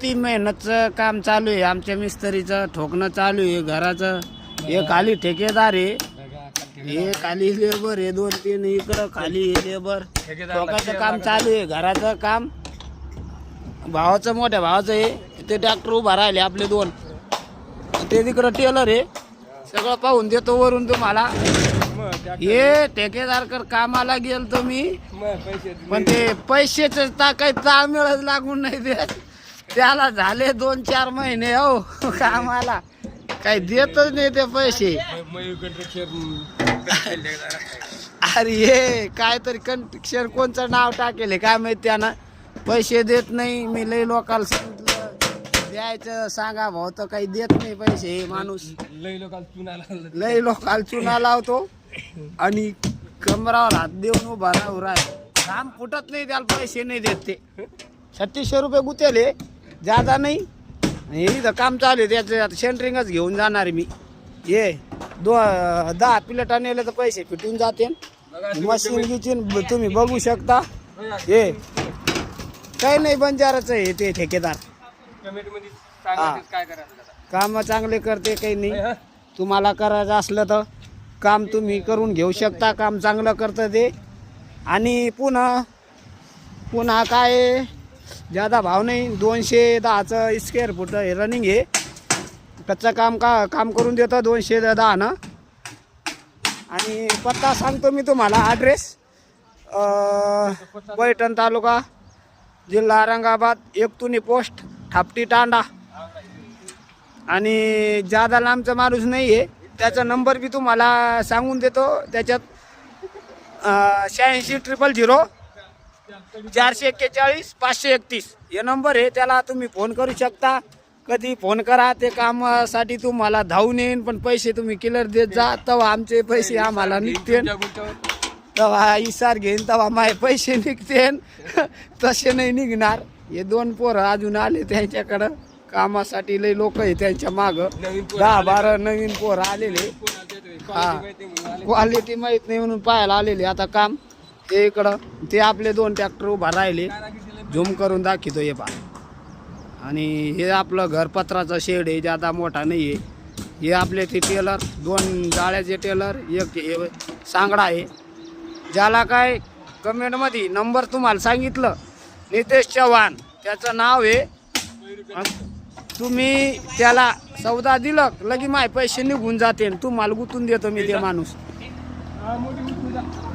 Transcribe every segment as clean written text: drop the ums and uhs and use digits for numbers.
किती मेहनतचं काम चालू आहे. आमच्या मिस्त्रीचं ठोकणं चालू आहे घराचं. हे खाली ठेकेदार आहे, हे खाली लेबर आहे, 2-3 इकडं खाली लेबर. ठोकायचं काम चालू आहे, घराचं काम भावाचं, मोठ्या भावाचं आहे. ते ट्रॅक्टर उभा राहिले आपले 2. ते तिकडं टेलर आहे. सगळं पाहून देतो वरून तुम्हाला. हे ठेकेदार कर कामाला गेलतो मी, पण ते पैशाचं काही ताळमेळच लागून नाही देत. त्याला झाले 2-4 महिने हो कामाला, काही देतच नाही ते पैसे. अरे हे काहीतरी कंट्रक्शन कोणचं नाव टाकेल काय माहिती, त्यानं पैसे देत नाही. मी लई लोकांना सांगितलं द्यायचं, सांगा भाऊ, तर काही देत नाही पैसे. माणूस लई लोकांना चुना लावतो आणि कमरावर हात देऊन उभा राहू राहील. काम फुटत नाही, त्याला पैसे नाही देत. ते 3600 रुपये गुतेले, जादा नाही. हे इथं काम चालू आहे त्याचं, सेंटरिंगच घेऊन जाणार आहे मी. ये 10 प्लेटा नेले तर पैसे फिटून जाते. मशीन गिचीन तुम्ही बघू शकता. हे काही नाही, बंजाराचं आहे ते ठेकेदार. काम चांगले करते, काही नाही. तुम्हाला करायचं असलं तर काम तुम्ही करून घेऊ शकता. काम चांगलं करतं ते. आणि पुन्हा काय जादा भाव नाही, 210चं स्क्वेअर फूट हे रनिंग आहे. कच्चं काम करून देतं 210 ना. आणि पत्ता सांगतो मी तुम्हाला, ॲड्रेस पैठण तालुका, जिल्हा औरंगाबाद, एकतुनी पोस्ट, थापटी तांडा. आणि जादा लांबचा माणूस नाही आहे, त्याचा नंबर बी तुम्हाला सांगून देतो. त्याच्यात 86 000 441 531 हे नंबर आहे. त्याला तुम्ही फोन करू शकता, कधी फोन करा. ते कामासाठी तुम्हाला धावून येईन, पण पैसे तुम्ही क्लिअर देत जा, तेव्हा आमचे पैसे आम्हाला निघते. तेव्हा इसार घेईन तेव्हा माझे पैसे निघते. तसे नाही निघणार. हे 2 पोरं अजून आले त्यांच्याकडं कामासाठी, लई लोक आहे त्यांच्या मागं. 10-12 नवीन पोरं आलेले. हा, क्वालिटी माहीत नाही म्हणून पाहायला आलेले. आता काम हे इकडं, ते आपले 2 ट्रॅक्टर उभा राहिले. झूम करून दाखवतो हे पहा. आणि हे आपलं घरपत्राचं शेड आहे, जादा मोठा नाही आहे. हे आपले ते टेलर, 2 जाळ्याचे टेलर, एक हे सांगडा आहे. ज्याला काय कमेंटमध्ये नंबर तुम्हाला सांगितलं, नितेश चव्हाण त्याचं नाव आहे. तुम्ही त्याला सौदा दिलं लगी माय पैसे निघून जाते. तुम्हाला गुंतून देतो मी ते माणूस.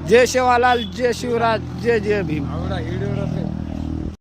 जय सेवालाल, जय शिवराज, जय जय भीम.